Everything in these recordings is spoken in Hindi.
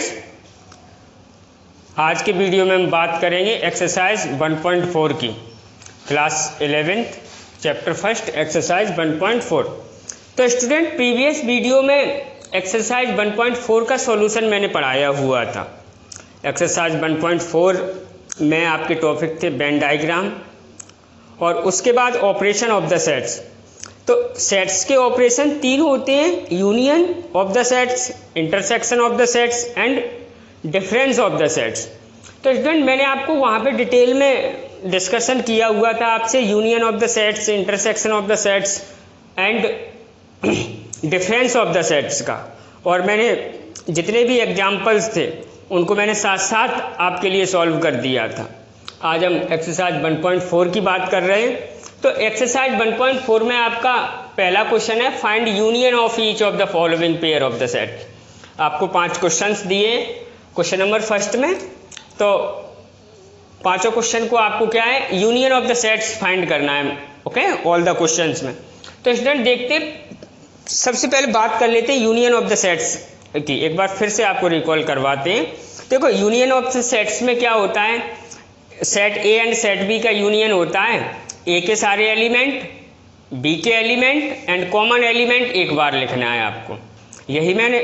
स्टूडेंट्स, आज के वीडियो में हम बात करेंगे एक्सरसाइज 1.4 की, class 11th chapter first exercise 1.4। तो स्टूडेंट, प्रीवियस वीडियो में एक्सरसाइज 1.4 का सॉल्यूशन मैंने पढ़ाया हुआ था। एक्सरसाइज 1.4 में आपके टॉपिक थे वेन डायग्राम और उसके बाद ऑपरेशन ऑफ द सेट्स। तो सेट्स के ऑपरेशन तीन होते हैं: union of the sets, intersection of the sets and difference of the sets. तो स्टूडेंट, मैंने आपको वहाँ पे डिटेल में डिस्कशन किया हुआ था आपसे union of the sets, intersection of the sets and difference of the sets का, और मैंने जितने भी एग्जाम्पल्स थे उनको मैंने साथ साथ आपके लिए सॉल्व कर दिया था। आज हम एक्सरसाइज 1.4 की बात कर रहे हैं। तो एक्सरसाइज 1.4 में आपका पहला क्वेश्चन है find union of each of the following pair of the set. आपको 5 क्वेश्चंस दिए क्वेश्चन नंबर फर्स्ट में। तो पांचों क्वेश्चन को आपको क्या है, union of the sets find करना है, ओके, ऑल द क्वेश्चंस में। तो स्टूडेंट देखते, सबसे पहले बात कर लेते हैं यूनियन ऑफ द सेट्स की। एक बार फिर से आपको रिकॉल करवाते हैं। देखो, यूनियन ऑफ द सेट्स में क्या होता है, set A and set B का यूनियन होता है। ए के सारे एलिमेंट, बी के एलिमेंट एंड कॉमन एलिमेंट एक बार लिखना है आपको। यही मैंने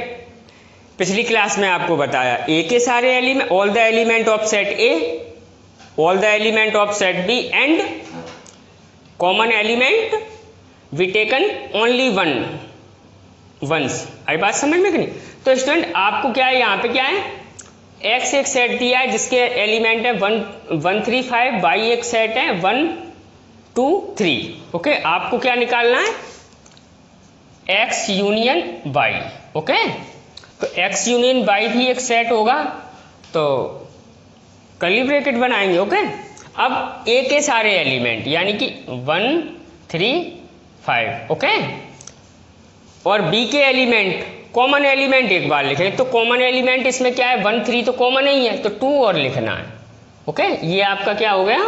पिछली क्लास में आपको बताया। ए के सारे element, all the element of set A, all the element of set B and common element we taken only once. आई बात समझ में कि नहीं? तो स्टूडेंट, आपको क्या है, यहाँ पे क्या है, एक्स एक सेट दिया है जिसके एलिमेंट है 1 3 5, वाई एक सेट है 1 2 3। ओके, आपको क्या निकालना है, एक्स यूनियन वाई। ओके, तो एक्स यूनियन वाई भी एक सेट होगा, तो कर्ली ब्रैकेट बनाएंगे। ओके, अब ए के सारे एलिमेंट यानी कि 1 3 5, ओके, और बी के एलिमेंट, कॉमन एलिमेंट एक बार लिखें। तो कॉमन एलिमेंट इसमें क्या है, 1 3 तो कॉमन नहीं है, तो 2 और लिखना है। ओके, ये आपका क्या हो गया,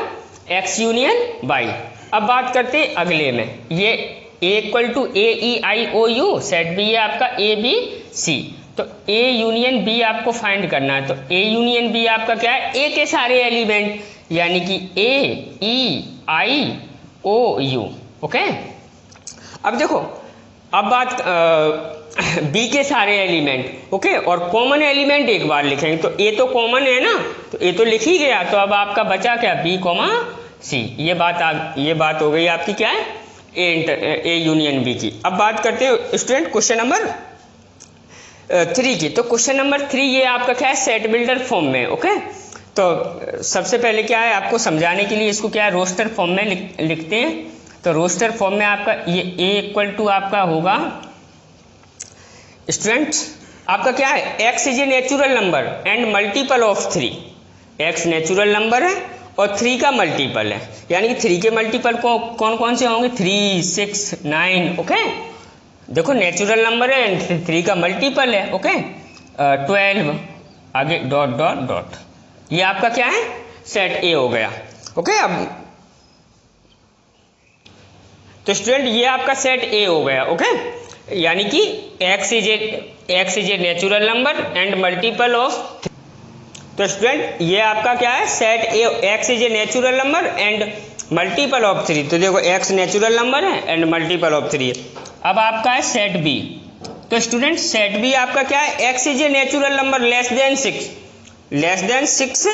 एक्स यूनियन वाई। अब बात करते हैं अगले में, ये A equal to A E I O U, set B है आपका ए बी सी। तो ए यूनियन बी आपको फाइंड करना है। तो ए यूनियन बी आपका क्या है, ए के सारे एलिमेंट यानी कि ए E I O you. Okay, अब देखो, अब बात बी के सारे एलिमेंट, ओके, और कॉमन एलिमेंट एक बार लिखेंगे। तो ए तो कॉमन है ना, तो ए तो लिख ही गया, तो अब आपका बचा क्या, बी कॉमा सी। ये बात हो गई आपकी क्या है, ए यूनियन बी की। अब बात करते हैं स्टूडेंट क्वेश्चन नंबर 3 की। तो क्वेश्चन नंबर 3 ये आपका क्या है, सेट बिल्डर फॉर्म में। ओके, तो सबसे पहले क्या है, आपको समझाने के लिए इसको क्या है, रोस्टर फॉर्म में लिखते हैं। तो रोस्टर फॉर्म में आपका ये ए इक्वल टू आपका होगा स्टूडेंट, आपका क्या है, x is a natural number and multiple of 3। X natural number है और 3 का मल्टीपल है, यानी कि 3 के मल्टीपल कौन कौन से होंगे, 3 6 9। ओके, देखो नेचुरल नंबर है एंड 3 का मल्टीपल है। ओके, 12 आगे डॉट डॉट डॉट, ये आपका क्या है, सेट ए हो गया। ओके, अब तो स्टूडेंट ये आपका सेट ए हो गया। ओके, यानी कि x is a natural number and multiple of. तो स्टूडेंट ये आपका क्या है, set A, x is a natural number and multiple of 3। तो देखो, एक्स नेचुरल नंबर है एंड मल्टीपल ऑफ 3 है। अब आपका है सेट बी। तो स्टूडेंट सेट बी आपका क्या है, x is a natural number less than 6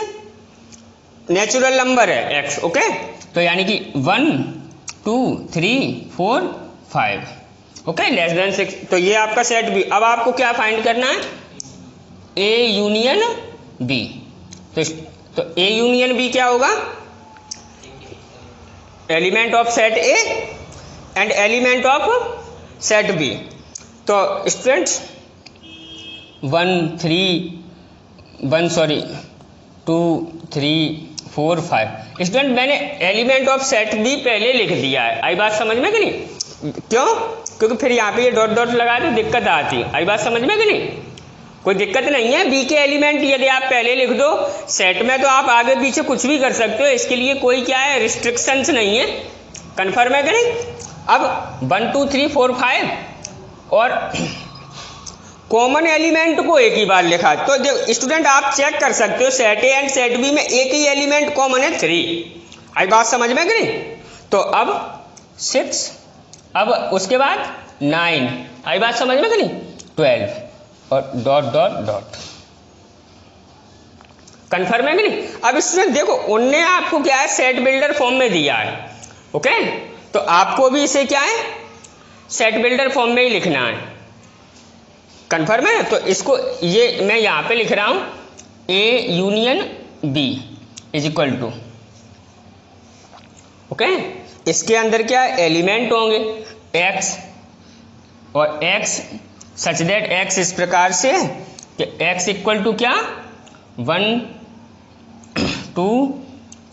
natural number है एक्स। ओके, तो यानी कि 1 2 3 4 5, ओके, लेस देन 6। तो ये आपका सेट बी। अब आपको क्या फाइंड करना है, ए यूनियन बी। तो ए यूनियन बी क्या होगा, element of set A and element of set B. तो स्टूडेंट 2 3 4 5 स्टूडेंट, मैंने एलिमेंट ऑफ सेट बी पहले लिख दिया है। आई बात समझ में कि नहीं? क्यों? क्योंकि फिर यहाँ पे ये डॉट डॉट लगा तो दिक्कत आती है। आई बात समझ में कि नहीं? कोई दिक्कत नहीं है। बी के एलिमेंट यदि आप पहले लिख दो, सेट में तो आप आगे पीछे कुछ भी कर सकते हो, इसके लिए कोई क्या है, रिस्ट्रिक्शंस नहीं है। कन्फर्म है कि नहीं? अब 1 2 3 4 5 और कॉमन एलिमेंट को एक ही बार लिखा। तो जो स्टूडेंट आप चेक कर सकते हो set A and set B में एक ही एलिमेंट कॉमन है 3। आई बात समझ में कि नहीं? तो अब 6, अब उसके बाद 9, आई बात समझ में कि नहीं? 12 और डॉट डॉट डॉट। कन्फर्म है कि नहीं? अब स्टूडेंट देखो उनने आपको क्या है सेट बिल्डर फॉर्म में दिया है। ओके, तो आपको भी इसे क्या है सेट बिल्डर फॉर्म में ही लिखना है। कन्फर्म है? तो इसको ये मैं यहां पे लिख रहा हूं A union B is equal to, okay, इसके अंदर क्या एलिमेंट होंगे x और x सच दैट x इस प्रकार से कि x इक्वल टू क्या 1 2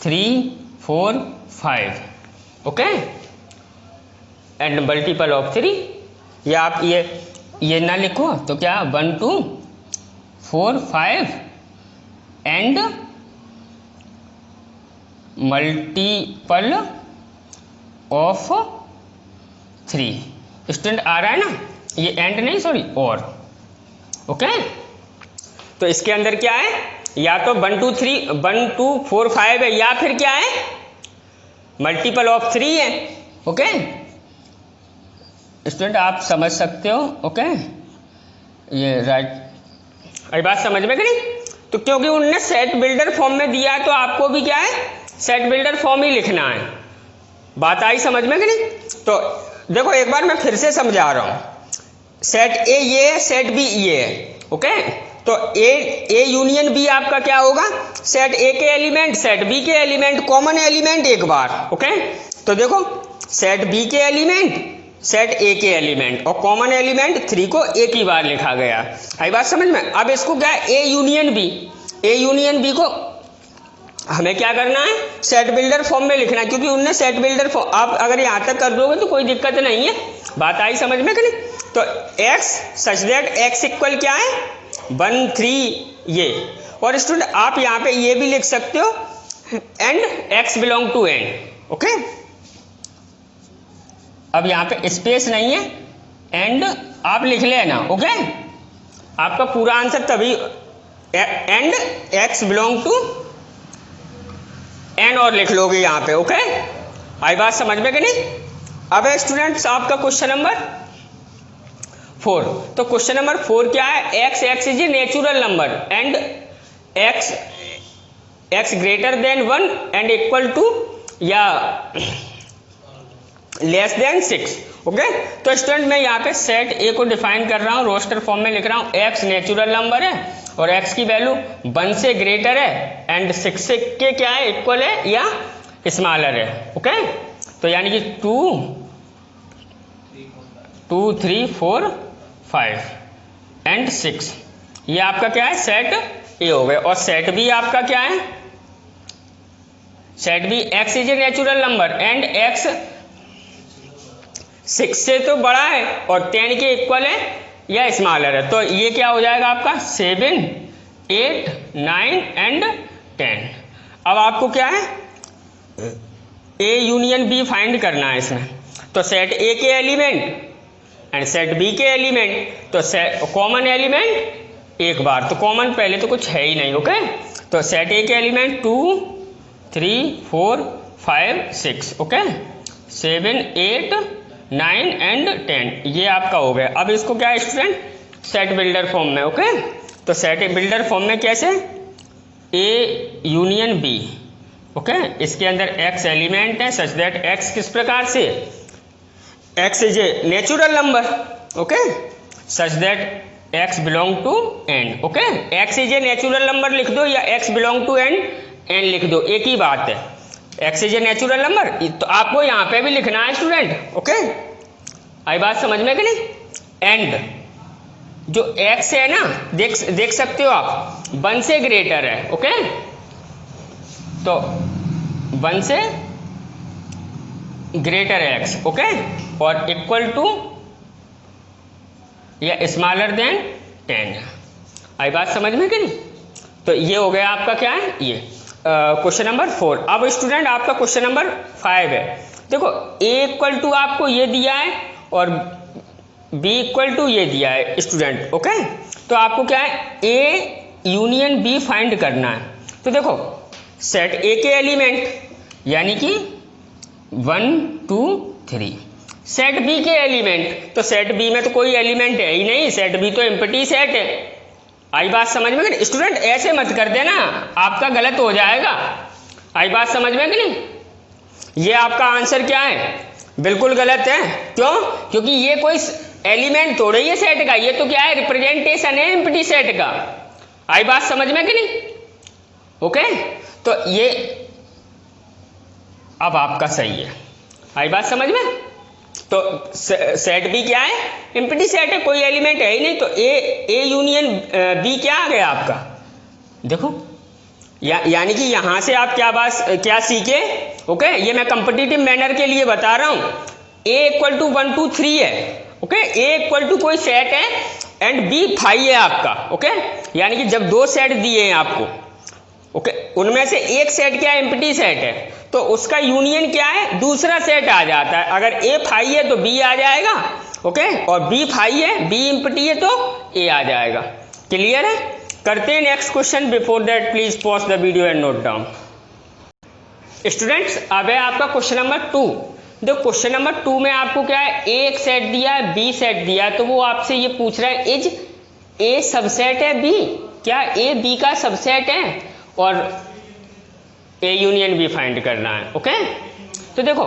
3 4 5, ओके, एंड मल्टीपल ऑफ 3। या आप ये ना लिखो तो क्या 1 2 4 5 एंड मल्टीपल ऑफ 3। स्टूडेंट आ रहा है ना? ये एंड नहीं, सॉरी, और, ओके। तो इसके अंदर क्या है या तो 1 2 3 1 2 4 5 है या फिर क्या है मल्टीपल ऑफ 3 है। ओके स्टूडेंट आप समझ सकते हो। ओके ये राइट, अरे बात समझ में कि नहीं? तो क्योंकि उनने सेट बिल्डर फॉर्म में दिया है तो आपको भी क्या है सेट बिल्डर फॉर्म ही लिखना है। बात आई समझ में कि नहीं? तो देखो एक बार मैं फिर से समझा रहा हूं। सेट ए ये है, सेट बी ये है। ओके तो ए यूनियन बी आपका क्या होगा? सेट ए के एलिमेंट सेट बी के एलिमेंट कॉमन एलिमेंट एक बार। ओके तो देखो सेट बी के एलिमेंट सेट ए के एलिमेंट और कॉमन एलिमेंट 3 को एक ही बार लिखा गया। आई बात समझ में? अब इसको क्या है A union B, A union B को हमें क्या करना है सेट बिल्डर फॉर्म में लिखना है, क्योंकि उनने सेट बिल्डर फॉर्म, आप अगर यहां तक कर दोगे तो कोई दिक्कत नहीं है। बात आई समझ में कि नहीं? तो x such that x equal क्या है 1 3 ये, और स्टूडेंट आप यहां पे ये भी लिख सकते हो and x belong to N. Okay अब यहां पे स्पेस नहीं है, एंड आप लिख लेना। ओके आपका पूरा आंसर तभी and x belong to N और लिख लोगे यहां पे। ओके आई बात समझ में कि नहीं? अब है स्टूडेंट्स आपका क्वेश्चन नंबर 4। तो क्वेश्चन नंबर 4 क्या है? x is a natural number and x greater than 1 and equal to या लेस देन 6। ओके तो स्टूडेंट मैं यहाँ पे सेट ए को डिफाइन कर रहा हूँ, रोस्टर फॉर्म में लिख रहा हूँ। x नेचुरल नंबर है और x की वैल्यू 1 से ग्रेटर है एंड 6 से के क्या है इक्वल है या स्मॉलर है। ओके तो यानी कि 2 3 4 5 एंड 6 ये आपका क्या है सेट ए हो गया। और सेट बी आपका क्या है? Set B x is a natural number and x 6 से तो बड़ा है और 10 के इक्वल है या स्मॉलर है। तो ये क्या हो जाएगा आपका 7 8 9 एंड 10। अब आपको क्या है ए यूनियन बी फाइंड करना है इसमें। तो सेट ए के एलिमेंट एंड सेट बी के एलिमेंट, तो सेट कॉमन एलिमेंट एक बार, तो कॉमन पहले तो कुछ है ही नहीं। ओके तो सेट ए के एलिमेंट 2 3 4 5 6 ओके 7 8 9 एंड 10 ये आपका हो गया। अब इसको क्या है स्टूडेंट सेट बिल्डर फॉर्म में। ओके तो सेट बिल्डर फॉर्म में कैसे ए यूनियन बी। ओके इसके अंदर x एलिमेंट है सच दैट x किस प्रकार से x is a natural number. Okay such that x belong to N. Okay x is a natural number लिख दो या x belong to N N लिख दो, एक ही बात है। x is a natural number तो आपको यहाँ पे भी लिखना है स्टूडेंट। ओके आई बात समझ में कि नहीं? एंड जो x है ना देख सकते हो आप 1 से ग्रेटर है। ओके तो 1 से ग्रेटर है x। ओके और इक्वल टू या स्मॉलर देन 10। आई बात समझ में कि नहीं? तो ये हो गया आपका क्या है ये क्वेश्चन नंबर 4। अब स्टूडेंट आपका क्वेश्चन नंबर 5 है। देखो a इक्वल टू आपको ये दिया है और बी इक्वल टू ये दिया है स्टूडेंट, ओके। तो आपको क्या है, ए यूनियन बी फाइंड करना है। तो देखो सेट ए के एलिमेंट यानी कि 1 2 3, सेट बी के एलिमेंट, तो सेट बी में तो कोई एलिमेंट है ही नहीं, सेट बी तो एम्प्टी सेट है। आई बात समझ में कि स्टूडेंट? ऐसे मत कर देना, आपका गलत हो जाएगा। आई बात समझ में कि नहीं? ये आपका आंसर क्या है, बिल्कुल गलत है। क्यों? क्योंकि ये कोई एलिमेंट थोड़ा ही है सेट का, ये तो क्या है, रिप्रेजेंटेशन है एम्प्टी सेट का। आई बात समझ में कि नहीं? ओके, तो ये अब आपका सही है। आई बात समझ में? तो सेट बी क्या है, एम्प्टी सेट है, कोई एलिमेंट है ही नहीं। तो ए यूनियन बी क्या आ गया आपका, देखो यानी कि यहां से आप क्या सीखे, ओके। ये मैं कंपटीटिव मैनर के लिए बता रहा हूं। ए इक्वल टू 1 2 3 है, ओके। ए इक्वल टू कोई सेट है एंड बी 5 है आपका, ओके। यानी कि जब दो सेट दिए हैं आपको, ओके, उनमें से एक सेट क्या है, एम्प्टी सेट है, तो उसका यूनियन क्या है, दूसरा सेट आ जाता है। अगर ए 5 है तो बी आ जाएगा, ओके, और बी 5 है, बी एम्प्टी है तो ए आ जाएगा। क्लियर है? करते हैं next question. Before that please pause the video and note down. Students अब है आपका क्वेश्चन नंबर 2। देखो क्वेश्चन नंबर 2 में आपको क्या है, ए एक सेट दिया है, बी सेट दिया है, तो वो आपसे ये पूछ रहा है इज ए सबसेट है बी, क्या ए बी का सबसेट है, और ए यूनियन बी फाइंड करना है, ओके। तो देखो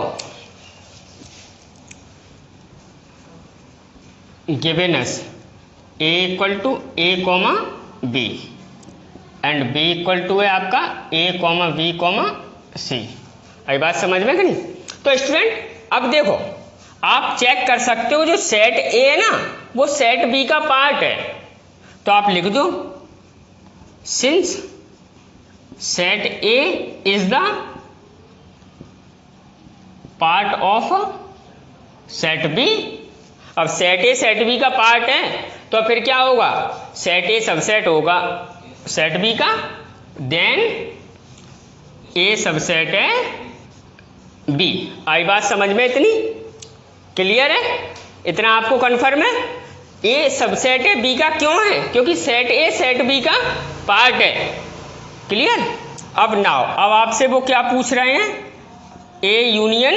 given us A equal to A comma B and B equal to है आपका A comma B comma C. आई बात समझ में कि नहीं? तो स्टूडेंट अब देखो आप चेक कर सकते हो, जो सेट ए है ना वो सेट बी का पार्ट है, तो आप लिख दो since set A is the part of set B. अब सेट ए सेट बी का पार्ट है तो फिर क्या होगा, सेट ए सबसेट होगा सेट बी का, देन ए सबसेट है बी। आई बात समझ में इतनी? क्लियर है? इतना आपको कंफर्म है? ए सबसेट है बी का, क्यों है? क्योंकि सेट ए सेट बी का पार्ट है। क्लियर? अब नाउ अब आपसे वो क्या पूछ रहे हैं, ए यूनियन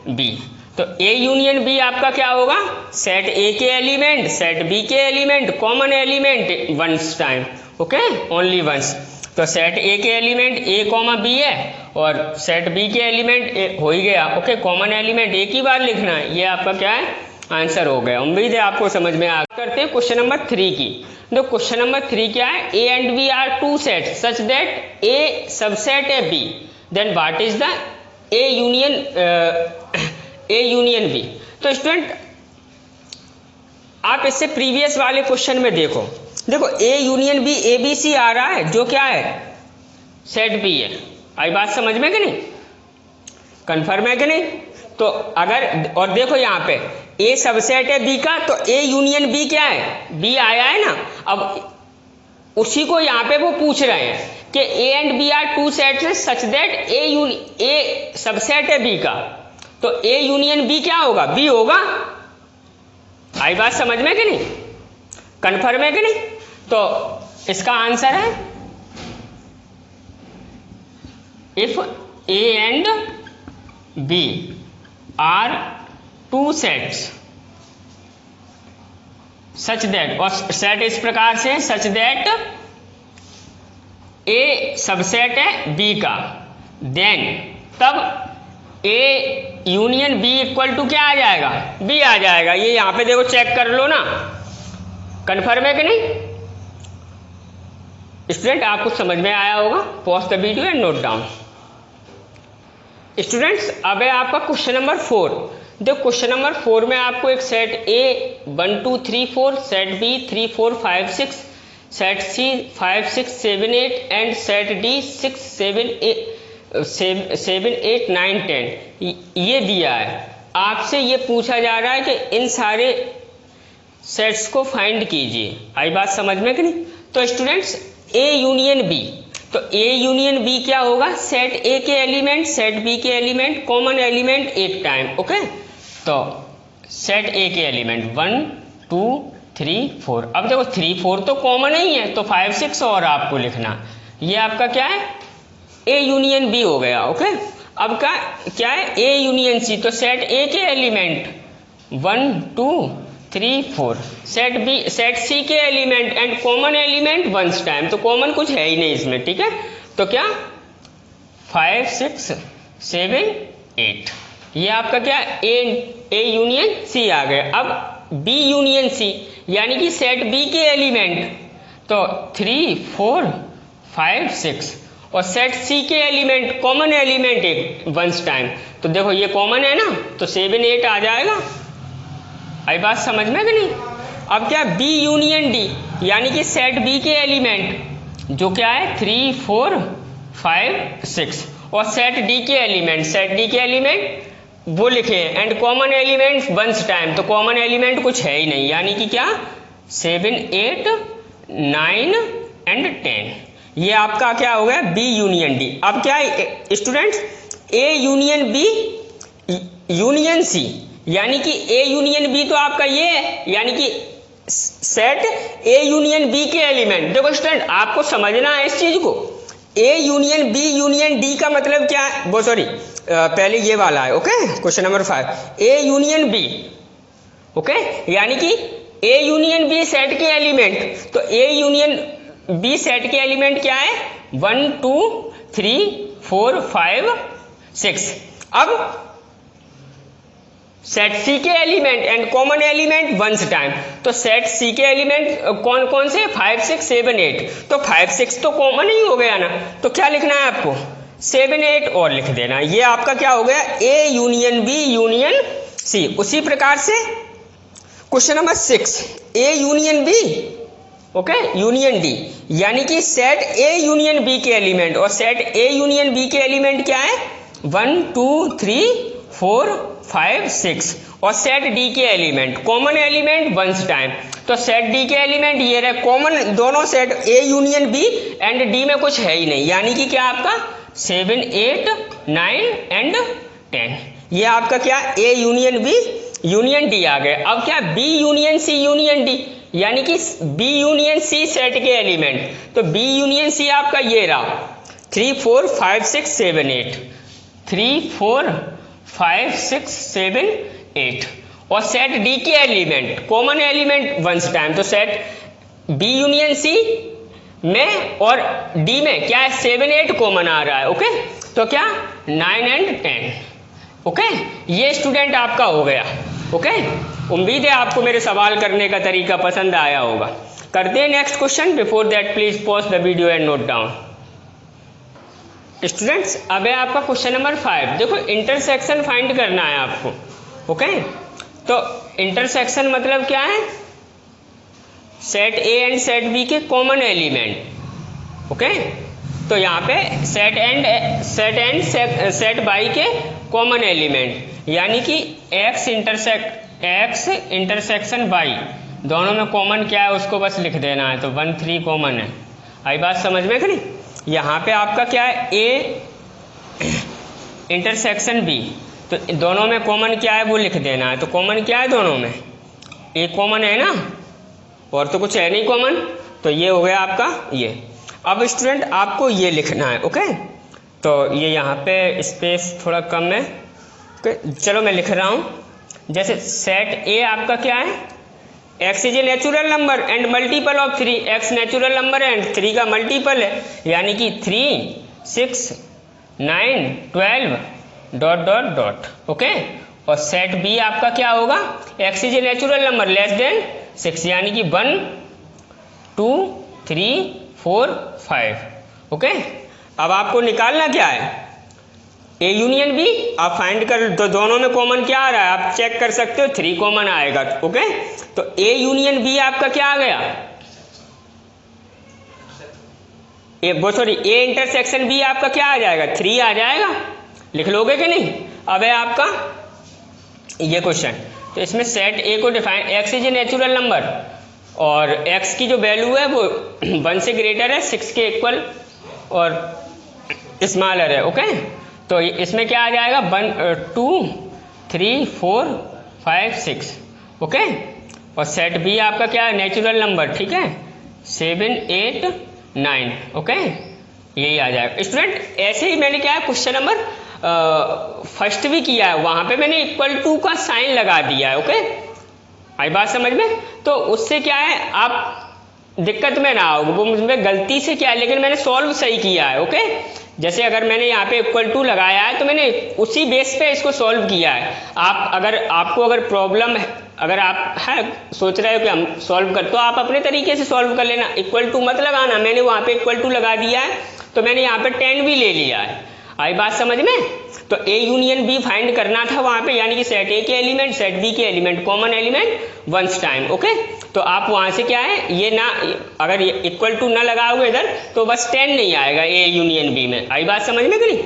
बी। तो ए यूनियन बी आपका क्या होगा, सेट ए के एलिमेंट सेट बी के element common element once time, okay, only once. तो सेट ए के एलिमेंट ए कॉमा बी है और सेट बी के एलिमेंट हो ही गया, ओके, कॉमन एलिमेंट एक ही बार लिखना है। ये आपका क्या है, आंसर हो गया। उम्मीद है आपको समझ में आ। करते हैं क्वेश्चन नंबर 3 की। तो क्वेश्चन नंबर 3 क्या है, A and B are two set such that A subset है B, then what is the A union B. तो स्टूडेंट आप इससे प्रीवियस वाले क्वेश्चन में देखो A union B A B C आ रहा है, जो क्या है, सेट बी है। आई बात समझ में कि नहीं? कंफर्म है कि नहीं? तो अगर और देखो यहाँ पे ए सबसेट है बी का, तो ए यूनियन बी क्या है, बी आया है ना। अब उसी को यहाँ पे वो पूछ रहे हैं कि A and B are two set such that A subset है बी का, तो ए यूनियन बी क्या होगा, बी होगा। आई बात समझ में कि नहीं? कंफर्म है कि नहीं? तो इसका आंसर है if A and B are two sets such that, और सेट इस प्रकार से सच दैट ए सबसेट है बी का, देन तब A union B equal to क्या आ जाएगा, बी आ जाएगा। ये यहां पे देखो चेक कर लो ना, कंफर्म है कि नहीं? स्टूडेंट आपको समझ में आया होगा। Pause the video and note down. Students अब है आपका क्वेश्चन नंबर 4। देखो क्वेश्चन नंबर 4 में आपको एक set A 1 2 3 4, set B 3 4 5 6, set C 5 6 7 8 and set D 6 7 8 9 10 ये दिया है। आपसे ये पूछा जा रहा है कि इन सारे सेट्स को फाइंड कीजिए। आई बात समझ में कि नहीं? तो स्टूडेंट्स ए यूनियन बी, तो ए यूनियन बी क्या होगा, सेट ए के एलिमेंट सेट बी के एलिमेंट कॉमन एलिमेंट एक टाइम, ओके। तो सेट ए के एलिमेंट 1 2 3 4। अब देखो 3 4 तो कॉमन ही है, तो 5 6 और आपको लिखना, ये आपका क्या है ए यूनियन बी हो गया। ओके, अब का क्या है ए यूनियन सी, तो सेट ए के एलिमेंट 1 2 3 4, सेट सी के element and common element once time, तो कॉमन कुछ है ही नहीं इसमें, ठीक है। तो क्या 5 6 7 8, ये आपका क्या ए यूनियन सी आ गया। अब बी यूनियन सी यानी कि सेट बी के एलिमेंट, तो 3 4 5 6, और सेट सी के एलिमेंट कॉमन एलिमेंट एक वंस टाइम, तो देखो ये कॉमन है ना, तो 7 8 आ जाएगा। आई बात समझ में कि नहीं। अब क्या बी यूनियन डी यानी कि सेट बी के एलिमेंट जो क्या है 3 4 5 6, और सेट डी के एलिमेंट वो लिखे हैं and common element once time, तो कॉमन एलिमेंट कुछ है ही नहीं, यानी कि क्या 7 8 9 एंड 10, ये आपका क्या हो गया बी यूनियन डी। अब क्या students A union B union C, यानी कि ए यूनियन बी तो आपका ये है, यानी कि सेट ए यूनियन बी के एलिमेंट। देखो स्टूडेंट आपको समझना है इस चीज को, A union B union D का मतलब क्या है, वो सॉरी पहले ये वाला है। Okay, question number 5 A union B, okay, यानी कि ए यूनियन बी सेट के एलिमेंट, तो ए यूनियन बी सेट के एलिमेंट क्या है 1 2 3 4 5 6। अब सेट सी के element and common element once time, तो सेट सी के एलिमेंट कौन कौन से 5 6 7 8, तो 5 6 तो कॉमन ही हो गया ना, तो क्या लिखना है आपको 7 8 और लिख देना, ये आपका क्या हो गया A union B union C. उसी प्रकार से question number 6 A union B, okay, union D, यानी कि सेट ए यूनियन बी के एलिमेंट, और सेट ए यूनियन बी के एलिमेंट क्या है 1 2 3 4 5 6, और सेट डी के element common element once time, तो सेट डी के एलिमेंट ये रहे कॉमन, दोनों set A union B and D में कुछ है ही नहीं, यानी कि क्या आपका 7 8 9 एंड 10, ये आपका क्या A union B union D आ गए। अब क्या B union C union D, यानी कि बी यूनियन सी सेट के एलिमेंट, तो बी यूनियन सी आपका ये रहा 3 4 5 6 7 8, 3 4 5 6 7 8, और सेट डी के element common element once time, तो सेट बी यूनियन सी में और डी में क्या है 7 8 कॉमन आ रहा है। ओके, तो क्या 9 एंड 10। ओके, ये स्टूडेंट आपका हो गया। ओके, उम्मीद है आपको मेरे सवाल करने का तरीका पसंद आया होगा। करते हैं next question. Before that please pause the video and note down. Students अब है आपका क्वेश्चन नंबर 5। देखो इंटरसेक्शन फाइंड करना है आपको। ओके, तो इंटरसेक्शन मतलब क्या है, set A and set B के कॉमन एलिमेंट। ओके, तो यहाँ पे सेट बाई के कॉमन एलिमेंट, यानी कि एक्स इंटरसेक्शन बाई, दोनों में कॉमन क्या है उसको बस लिख देना है, तो 1 3 कॉमन है। आई बात समझ में कि नहीं। यहाँ पे आपका क्या है ए इंटरसेक्शन बी, तो दोनों में कॉमन क्या है वो लिख देना है। तो कॉमन क्या है दोनों में, ए कॉमन है ना, और तो कुछ है नहीं कॉमन, तो ये हो गया आपका ये। अब स्टूडेंट आपको ये लिखना है। ओके, तो ये यहाँ पे स्पेस थोड़ा कम है। ओके, चलो मैं लिख रहा हूँ। जैसे सेट ए आपका क्या है, x is a natural number and multiple of 3, x natural number है एंड 3 का मल्टीपल है, यानी कि 3 6 9 12 ... ओके, और सेट बी आपका क्या होगा, x is a natural number less than 6, यानी कि 1 2 3 4 5। ओके, अब आपको निकालना क्या है, ए यूनियन बी आप फाइंड कर, तो दोनों में कॉमन क्या आ रहा है आप चेक कर सकते हो, 3 कॉमन आएगा। ओके, तो ए यूनियन बी आपका क्या आ गया, ए इंटरसेक्शन बी आपका क्या आ जाएगा, 3 आ जाएगा। लिख लोगे कि नहीं। अब है आपका ये क्वेश्चन, तो इसमें सेट ए को define, x is a natural number और एक्स की जो वैल्यू है वो 1 से ग्रेटर है, 6 के इक्वल और स्मॉलर है। ओके, तो इसमें क्या आ जाएगा 1 2 3 4 5 6। ओके, और सेट बी आपका क्या है, नेचुरल नंबर, ठीक है, 7, 8, 9, ओके, यही आ जाएगा। स्टूडेंट ऐसे ही मैंने क्या है क्वेश्चन नंबर फर्स्ट भी किया है, वहां पे मैंने इक्वल टू का साइन लगा दिया है, ओके, आई बात समझ में। तो उससे क्या है आप दिक्कत में ना आओगे, वो मुझमें गलती से क्या है, लेकिन मैंने सॉल्व सही किया है, ओके। जैसे अगर मैंने यहाँ पे इक्वल टू लगाया है तो मैंने उसी बेस पे इसको सॉल्व किया है। आपको अगर प्रॉब्लम है, अगर आप सोच रहे हो कि हम सॉल्व कर, तो आप अपने तरीके से सॉल्व कर लेना, इक्वल टू मत लगाना। मैंने वहाँ पे इक्वल टू लगा दिया है तो मैंने यहाँ पे 10 भी ले लिया है, आई बात समझ में। तो ए यूनियन बी फाइंड करना था वहां पे, यानी कि सेट ए के एलिमेंट, सेट बी के element, common element once time, okay. तो आप वहां से क्या है, ये ना, अगर इक्वल टू ना लगाओगे इधर तो बस 10 नहीं आएगा ए यूनियन बी में, आई बात समझ में कि नहीं।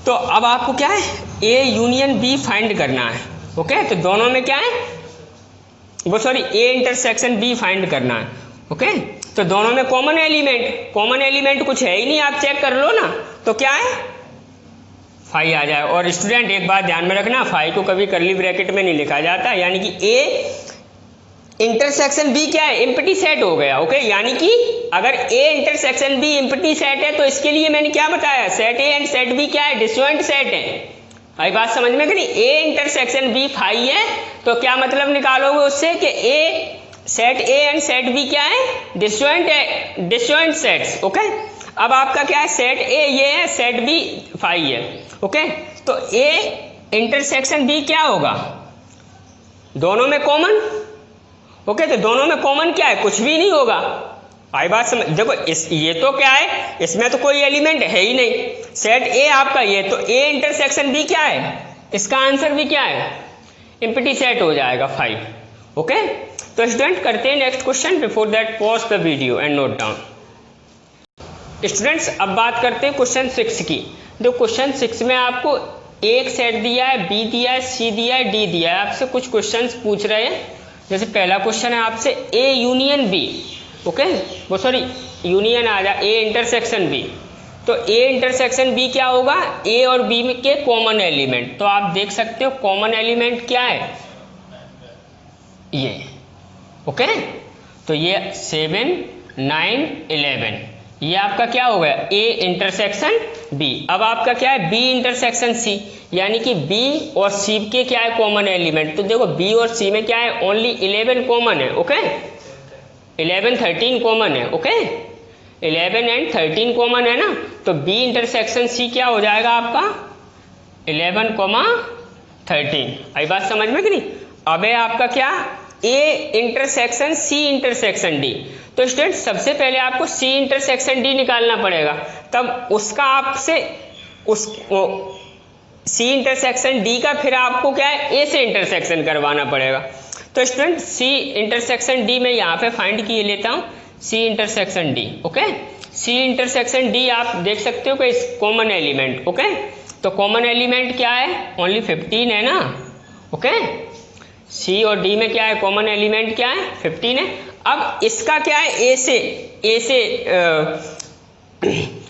तो अब आपको क्या है, ए यूनियन बी फाइंड करना है, ओके। तो दोनों में क्या है, वो sorry A intersection B find करना है, ओके। तो दोनों में कॉमन एलिमेंट कुछ है ही नहीं, आप चेक कर लो ना, तो क्या है 5 आ जाए। और स्टूडेंट एक बात ध्यान में रखना, 5 को कभी कर्ली ब्रैकेट में नहीं लिखा जाता, यानी कि ए इंटरसेक्शन बी क्या है, एम्प्टी सेट हो गया, ओके। यानी कि अगर A intersection B empty set है तो इसके लिए मैंने क्या बताया, set A and set B क्या है, डिसजॉइंट सेट है, आई बात समझ में कि नहीं। ए इंटरसेक्शन बी 5 है तो क्या मतलब निकालोगे उससे कि A set A and set B क्या है, डिसजॉइंट सेट्स, ओके। अब आपका क्या है, सेट ए ये है, सेट बी 5 है, ओके। तो ए इंटरसेक्शन बी क्या होगा, दोनों में कॉमन, ओके। तो दोनों में कॉमन क्या है, कुछ भी नहीं होगा, आई बात समझ। देखो ये तो क्या है, इसमें तो कोई एलिमेंट है ही नहीं, सेट ए आपका ये, तो ए इंटरसेक्शन बी क्या है, इसका आंसर भी क्या है, एम्प्टी सेट हो जाएगा 5, ओके। तो स्टूडेंट करते हैं next question, before that pause the video and note down. Students अब बात करते हैं क्वेश्चन 6 की। जो क्वेश्चन 6 में आपको एक सेट दिया है, बी दिया है, सी दिया है, डी दिया है, आपसे कुछ क्वेश्चंस पूछ रहे हैं। जैसे पहला क्वेश्चन है आपसे ए यूनियन बी, ओके, वो सॉरी यूनियन आ जाए ए इंटरसेक्शन बी। तो ए इंटरसेक्शन बी क्या होगा, ए और बी के कॉमन एलिमेंट। तो आप देख सकते हो कॉमन एलिमेंट क्या है, ये, ओके। तो ये 7, 9, 11 ये आपका क्या हो गया, ए इंटरसेक्शन बी। अब आपका क्या है, बी इंटरसेक्शन सी, यानी कि बी और सी के क्या है कॉमन एलिमेंट। तो देखो बी और सी में क्या है, ओनली 11 कॉमन है, ओके, 11, 13 कॉमन है, ओके, 11 एंड 13 कॉमन है ना। तो बी इंटरसेक्शन सी क्या हो जाएगा आपका 11, 13, आई बात समझ में कि नहीं। अब है आपका क्या, A intersection C intersection D. तो स्टूडेंट सबसे पहले आपको सी इंटरसेक्शन डी निकालना पड़ेगा, तब उसका आपसे सी इंटरसेक्शन डी का फिर आपको क्या है, ए से इंटरसेक्शन करवाना पड़ेगा। तो स्टूडेंट सी इंटरसेक्शन डी मैं यहाँ पे फाइंड किए लेता हूँ, C intersection D, okay. C intersection D आप देख सकते हो कि कॉमन एलिमेंट, ओके। तो कॉमन एलिमेंट क्या है, ओनली 15 है ना, ओके। सी और डी में क्या है, कॉमन एलिमेंट क्या है, 15 है। अब इसका क्या है, ए से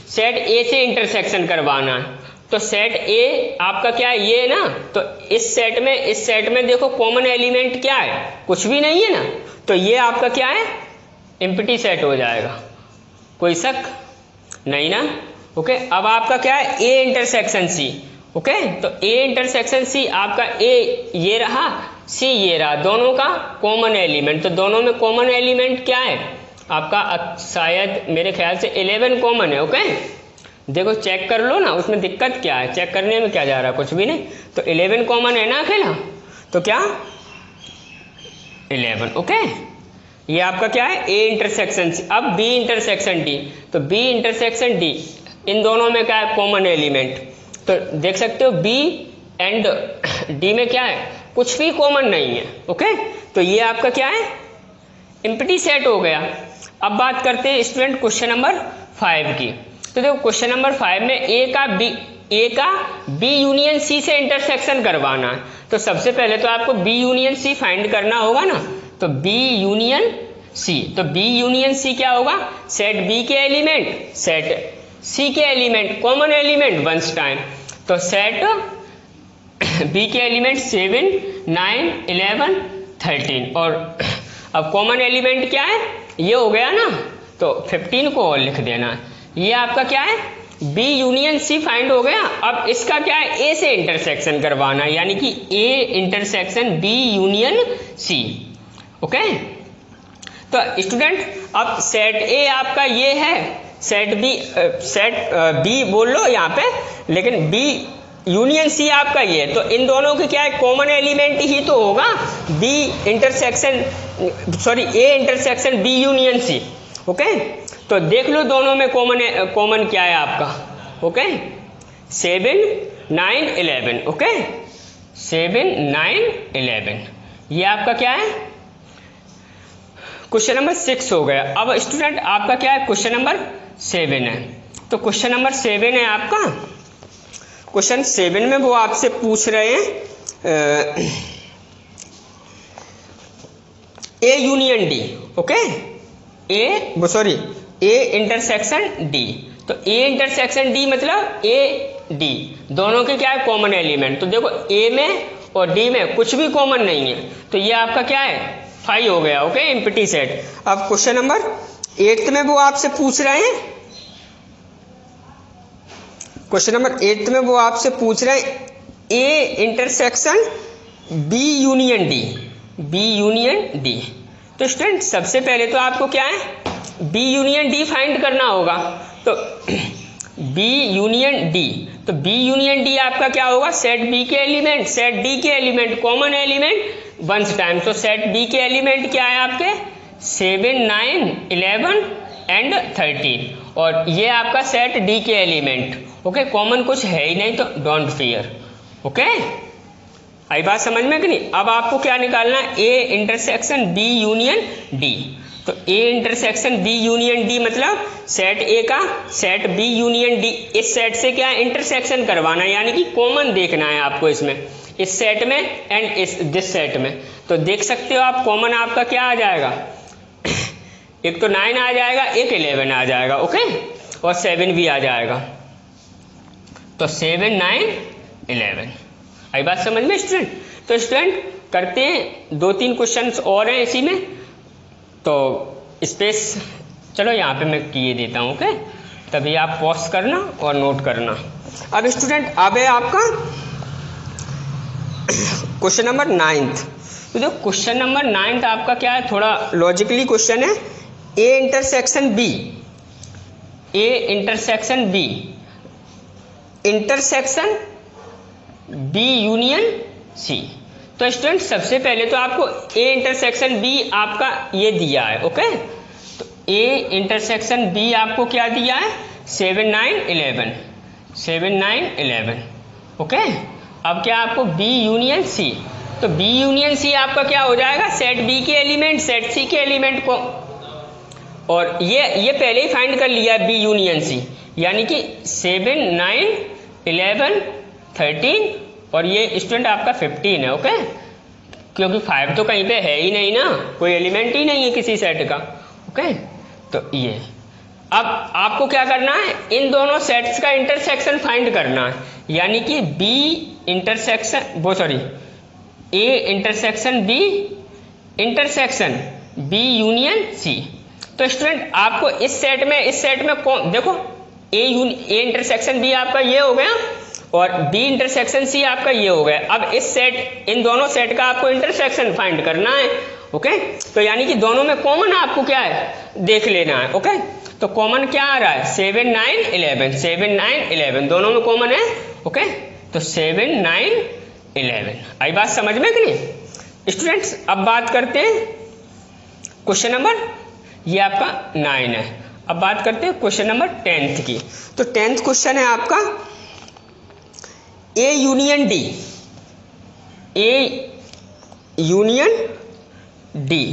सेट ए से इंटरसेक्शन करवाना है। तो सेट ए आपका क्या है, ये ना, तो इस सेट में देखो कॉमन एलिमेंट क्या है, कुछ भी नहीं है ना। तो ये आपका क्या है, एम्प्टी सेट हो जाएगा, कोई शक नहीं ना, ओके। अब आपका क्या है, ए इंटरसेक्शन सी, ओके। तो ए इंटरसेक्शन सी आपका ए ये रहा, सी ये रहा, दोनों का कॉमन एलिमेंट। तो दोनों में कॉमन एलिमेंट क्या है आपका, शायद मेरे ख्याल से 11 कॉमन है, ओके। देखो चेक कर लो ना, उसमें दिक्कत क्या है, चेक करने में क्या जा रहा है, कुछ भी नहीं। तो 11 कॉमन है ना अकेला, तो क्या 11, ओके। ये आपका क्या है, ए इंटरसेक्शन सी। अब बी इंटरसेक्शन डी, तो बी इंटरसेक्शन डी, इन दोनों में क्या है, कॉमन एलिमेंट। तो देख सकते हो बी एंड डी में क्या है, कुछ भी कॉमन नहीं है, ओके। तो ये आपका क्या है, एम्प्टी सेट हो गया। अब बात करते हैं स्टूडेंट क्वेश्चन नंबर 5 की। तो देखो क्वेश्चन नंबर 5 में ए का बी यूनियन सी से इंटरसेक्शन करवाना है। तो सबसे पहले तो आपको बी यूनियन सी फाइंड करना होगा ना। तो बी यूनियन सी, तो बी यूनियन सी क्या होगा, सेट बी के एलिमेंट, सेट सी के element, common element once time. तो सेट बी के एलिमेंट 7, 9, 11, 13 और अब कॉमन एलिमेंट क्या है, ये हो गया ना, तो 15 को और लिख देना है। ये आपका क्या है, बी यूनियन सी फाइंड हो गया। अब इसका क्या है, ए से इंटरसेक्शन करवाना है, यानी कि A intersection B union C. Okay, तो स्टूडेंट अब सेट ए आपका ये है, सेट बी बोल लो यहाँ पे, लेकिन बी यूनियन सी आपका ये है, तो इन दोनों की क्या है, कॉमन एलिमेंट ही तो होगा B intersection, sorry A intersection B union C. Okay, तो देख लो दोनों में कॉमन क्या है आपका। ओके, 7 9 11। ओके, 7 9 11 ये आपका क्या है, क्वेश्चन नंबर 6 हो गया। अब स्टूडेंट आपका क्या है, क्वेश्चन नंबर 7 है। तो क्वेश्चन नंबर 7 है आपका, क्वेश्चन 7 में वो आपसे पूछ रहे हैं ए union D. Okay, A intersection D. तो ए इंटरसेक्शन डी मतलब ए डी, दोनों के क्या है, कॉमन एलिमेंट। तो देखो ए में और डी में कुछ भी कॉमन नहीं है, तो ये आपका क्या है, 5 हो गया। Okay, empty set. अब क्वेश्चन नंबर 8 में वो आपसे पूछ रहे हैं, क्वेश्चन नंबर 8 में वो आपसे पूछ रहे हैं A intersection B union D, B union D. तो स्टूडेंट सबसे पहले तो आपको क्या है, बी यूनियन डी फाइंड करना होगा। तो बी यूनियन डी, तो बी यूनियन डी आपका क्या होगा, सेट बी के एलिमेंट, सेट डी के element, common element once time. तो सेट बी के एलिमेंट क्या है आपके, 7 9 11 एंड 13, और ये आपका सेट डी के एलिमेंट। ओके, कॉमन कुछ है ही नहीं, तो डोंट फियर। ओके, आई बात समझ में कि नहीं। अब आपको क्या निकालना है, A intersection B union D. तो A intersection B union D मतलब सेट ए का सेट बी यूनियन डी, इस सेट से क्या इंटरसेक्शन करवाना है, यानी कि कॉमन देखना है आपको इसमें, इस सेट में एंड दिस सेट में। तो देख सकते हो आप, कॉमन आपका क्या आ जाएगा, एक तो 9 आ जाएगा, एक 11 आ जाएगा। ओके, और 7 भी आ जाएगा। तो 7 9 11। आई बात समझ में स्टूडेंट। तो स्टूडेंट करते हैं 2-3 क्वेश्चंस और हैं इसी में, तो स्पेस चलो यहाँ पे मैं किए देता हूँ। ओके, तभी आप पॉज करना और नोट करना। अब स्टूडेंट अब है आपका क्वेश्चन नंबर 9। तो जो क्वेश्चन नंबर 9 आपका क्या है, थोड़ा लॉजिकली क्वेश्चन है। A intersection B, A intersection B, intersection B union C. तो स्टूडेंट सबसे पहले तो आपको ए इंटरसेक्शन बी आपका ये दिया है। ओके, तो ए इंटरसेक्शन बी आपको क्या दिया है, 7 9 11, 7 9 11। ओके, अब क्या आपको बी यूनियन सी, तो बी यूनियन सी आपका क्या हो जाएगा, सेट बी के एलिमेंट सेट सी के एलिमेंट को, और ये पहले ही फाइंड कर लिया बी यूनियन सी, यानी कि 7 9 11 13, और ये स्टूडेंट आपका 15 है। ओके, क्योंकि 5 तो कहीं पे है ही नहीं ना, कोई एलिमेंट ही नहीं है किसी सेट का। ओके, तो ये अब आपको क्या करना है, इन दोनों सेट्स का इंटरसेक्शन फाइंड करना है, यानी कि B intersection A intersection B intersection B union C. तो स्टूडेंट आपको इस सेट में कौन, देखो ए इंटरसेक्शन बी आपका ये हो गया, और बी इंटरसेक्शन सी आपका ये हो गया। अब इस सेट, इन दोनों सेट का आपको इंटरसेक्शन फाइंड करना है। ओके, तो यानी कि दोनों में कॉमन आपको क्या है, देख लेना है। ओके, तो कॉमन क्या आ रहा है, 7 9 11, 7 9 11 दोनों में कॉमन है। ओके, तो 7 9 11। आई बात समझ में कि नहीं स्टूडेंट्स। अब बात करते हैं क्वेश्चन नंबर, ये आपका 9 है। अब बात करते हैं क्वेश्चन नंबर 10th की। तो 10th क्वेश्चन है आपका ए यूनियन डी, ए यूनियन डी,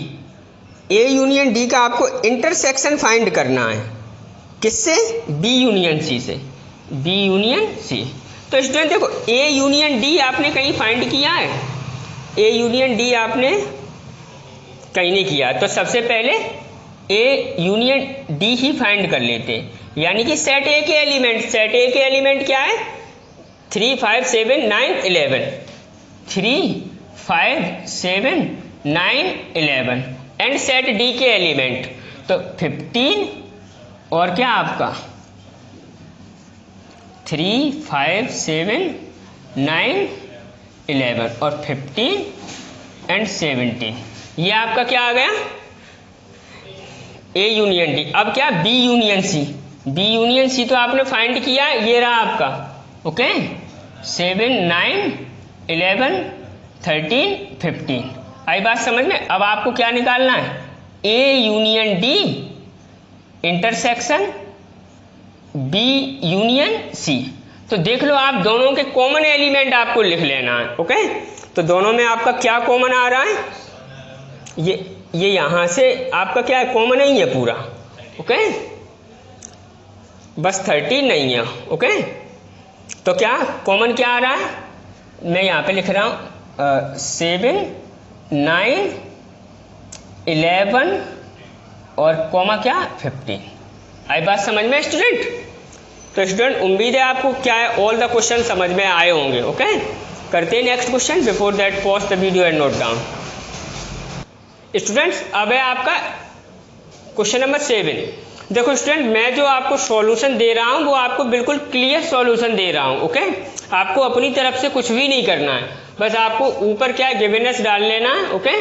ए यूनियन डी का आपको इंटरसेक्शन फाइंड करना है, किससे, बी यूनियन सी से, बी यूनियन सी। तो स्टूडेंट देखो ए यूनियन डी आपने कहीं फाइंड किया है, ए यूनियन डी आपने कहीं नहीं किया, तो सबसे पहले ए यूनियन डी ही फाइंड कर लेते, यानी कि सेट ए के एलिमेंट क्या है, 3 5 7 9 11, 3 5 7 9 11, एंड सेट डी के एलिमेंट। तो 15 और क्या आपका 3, 5, 7, 9, 11 और 15 एंड 17, ये आपका क्या आ गया ए यूनियन डी। अब क्या B union C, B union C तो आपने फाइंड किया, ये रहा आपका ओके 7, 9, 11, 13, 15। आई बात समझ में। अब आपको क्या निकालना है A union D intersection B union C. तो देख लो आप दोनों के कॉमन एलिमेंट आपको लिख लेना है ओके। तो दोनों में आपका क्या कॉमन आ रहा है, ये यहां से आपका क्या है कॉमन नहीं है पूरा ओके, बस 13 नहीं है ओके। तो क्या कॉमन क्या आ रहा है, मैं यहां पे लिख रहा हूं 7, 9, 11 और कॉमा क्या 15। आई बात समझ में स्टूडेंट। तो स्टूडेंट उम्मीद है आपको क्या है ऑल द क्वेश्चन समझ में आए होंगे ओके। करते हैं next question. Before that pause the video and note down. Students अब है आपका क्वेश्चन नंबर 7। देखो स्टूडेंट मैं जो आपको सॉल्यूशन दे रहा हूं वो आपको बिल्कुल क्लियर सॉल्यूशन दे रहा हूं ओके। आपको अपनी तरफ से कुछ भी नहीं करना है, बस आपको ऊपर क्या है गिवनेस डाल लेना है ओके।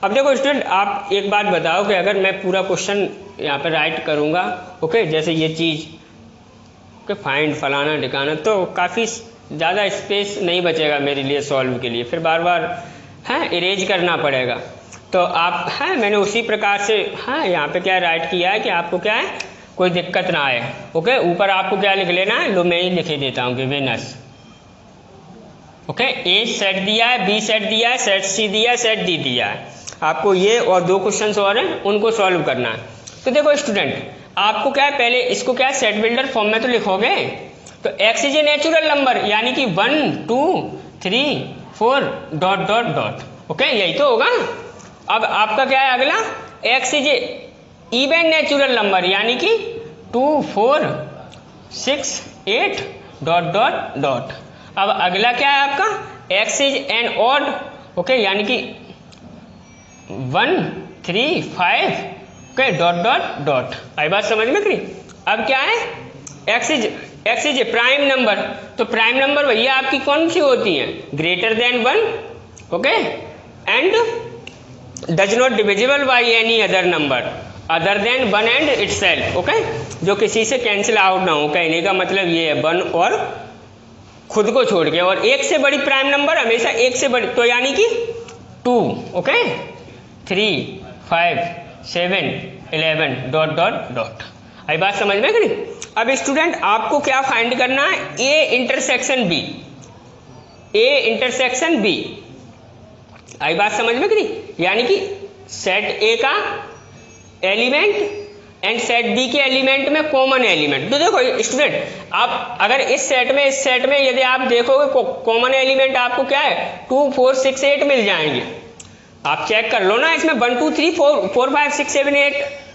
अब देखो स्टूडेंट आप एक बात बताओ कि अगर मैं पूरा क्वेश्चन यहाँ पर राइट करूँगा ओके, जैसे ये चीज़ ओके फाइंड फलाना ठिकाना, तो काफ़ी ज़्यादा स्पेस नहीं बचेगा मेरे लिए सॉल्व के लिए, फिर बार बार इरेज करना पड़ेगा। तो आप मैंने उसी प्रकार से यहाँ पे क्या राइट किया है कि आपको क्या है कोई दिक्कत ना आए ओके। ऊपर आपको क्या लिख लेना है, लो मैं ही लिखे देता हूँ गिवनेस ओके। ए सेट दिया है, बी सेट दिया है, सेट सी दिया है, सेट डी दिया है। आपको ये और 2 क्वेश्चन और हैं उनको सॉल्व करना है। तो देखो स्टूडेंट आपको क्या है पहले इसको क्या है सेट बिल्डर फॉर्म में तो लिखोगे। तो x is a natural number यानी कि 1, 2, 3, 4 डॉट डॉट डॉट ओके, यही तो होगा। अब आपका क्या है अगला x is a even natural number यानी कि 2, 4, 6, 8 डॉट डॉट डॉट। अब अगला क्या है आपका x is N odd okay यानी कि 1, 3, 5 ओके डॉट डॉट डॉट। आई बात समझ में करी। अब क्या है x is a prime number. तो प्राइम नंबर भैया आपकी कौन सी होती है greater than 1 okay and does not divisible by any other number other than 1 and itself okay, जो किसी से कैंसिल आउट ना हो। कहने का मतलब ये है 1 और खुद को छोड़ के, और एक से बड़ी प्राइम नंबर हमेशा एक से बड़ी, तो यानी कि 2 ओके 3, 5, 7, 11 डॉट डॉट डॉट। आई बात समझ में कि नहीं। अब स्टूडेंट आपको क्या फाइंड करना है A intersection B, A intersection B. आई बात समझ में कि नहीं, यानी कि सेट ए का एलिमेंट एंड सेट बी के एलिमेंट में कॉमन एलिमेंट। तो देखो स्टूडेंट आप अगर इस सेट में यदि आप देखोगे कॉमन एलिमेंट आपको क्या है 2, 4, 6, 8 मिल जाएंगे। आप चेक कर लो ना, इसमें 1, 2, 3, 4, 5, 6, 7,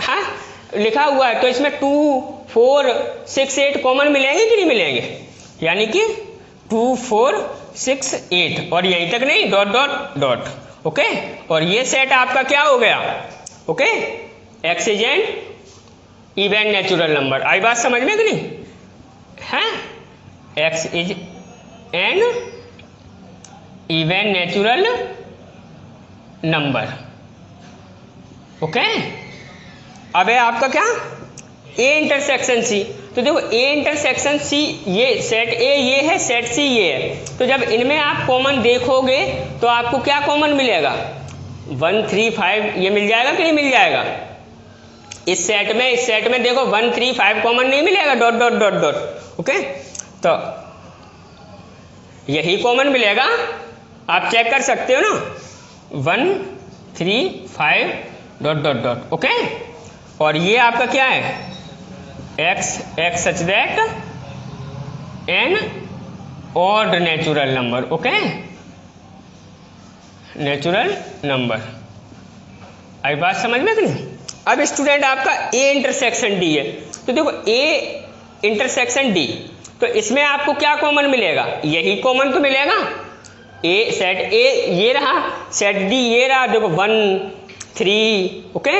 8 लिखा हुआ है, तो इसमें 2, 4, 6, 8 कॉमन मिलेंगे कि नहीं मिलेंगे, यानी कि 2, 4, 6, 8 और यहीं तक नहीं डॉट डॉट डॉट ओके। और ये सेट आपका क्या हो गया okay x is an even natural number. आई बात समझ में कि नहीं है, x is an even natural number okay. अब है आपका क्या ए इंटरसेक्शन सी। तो देखो ए इंटरसेक्शन सी ये सेट ए ये है, सेट सी ये है। तो जब इनमें आप कॉमन देखोगे तो आपको क्या कॉमन मिलेगा 1, 3, 5 ये मिल जाएगा कि नहीं मिल जाएगा। इस सेट में देखो 1, 3, 5 कॉमन नहीं मिलेगा dot dot dot dot okay. तो यही कॉमन मिलेगा, आप चेक कर सकते हो ना 1, 3, 5 डॉट डॉट डॉट ओके। और ये आपका क्या है x such that an odd natural number okay, natural number. आई बात समझ में कि नहीं। अब स्टूडेंट आपका ए इंटरसेक्शन डी है। तो देखो ए इंटरसेक्शन डी, तो इसमें आपको क्या कॉमन मिलेगा, यही कॉमन तो मिलेगा। ए सेट ए ये रहा, सेट डी ये रहा। देखो 1, 3, ओके